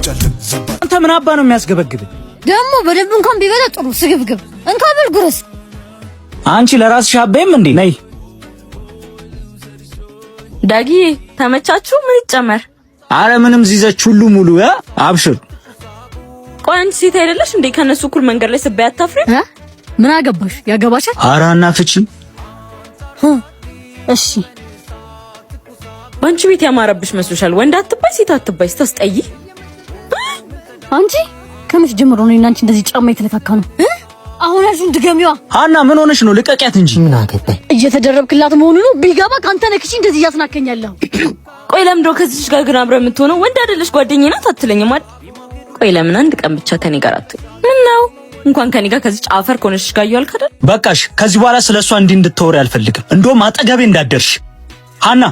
አንተ ምን አባ ነው የሚያስገበግብ? ደግሞ በደንብ እንኳን ቢበላ ጥሩ ስግብግብ እንካ በልጉረስ። አንቺ ለራስሽ አበይም እንዴ? ነይ ዳጊ ተመቻችሁ? ምን ይጨመር? አረ ምንም ዚዘች ሁሉ ሙሉ ያ አብሽር። ቆይ አንቺ ሴት አይደለሽ እንዴ? ከነሱ እኩል መንገድ ላይ ስበይ አታፍሪም? ምን አገባሽ? ያገባሻል? አራና ፍቺ እሺ ባንቺ ቤት ያማረብሽ መስሎሻል? ወንድ አትባይ ሴት አትባይ ስታስጠይ። አንቺ ከመች ጀምሮ ነው እናንቺ እንደዚህ ጫማ የተለካካ ነው? አሁን አልሽን ድገሚዋ። አና ምን ሆነሽ ነው? ልቀቂያት እንጂ። ምን አገባኝ? እየተደረብክላት መሆኑ ነው። ቢገባ ካንተ ነክሽ እንደዚህ ያስናከኛለሁ። ቆይ ለምንድነው ከዚህሽ ጋር ግን አብረን የምትሆነው? ወንድ አይደለሽ ጓደኛዬ ናት አትለኝም አይደል? ቆይ ለምን አንድ ቀን ብቻ ከኔ ጋር አትሆኝ? ምን ነው እንኳን ከኔ ጋር ከዚህ አፈር ከሆነሽ ጋር ያልክ አይደል? በቃሽ። ከዚህ በኋላ ስለሷ እንዲህ እንድትወሪ አልፈልግም። እንደውም አጠገቤ እንዳትደርሽ ሀና።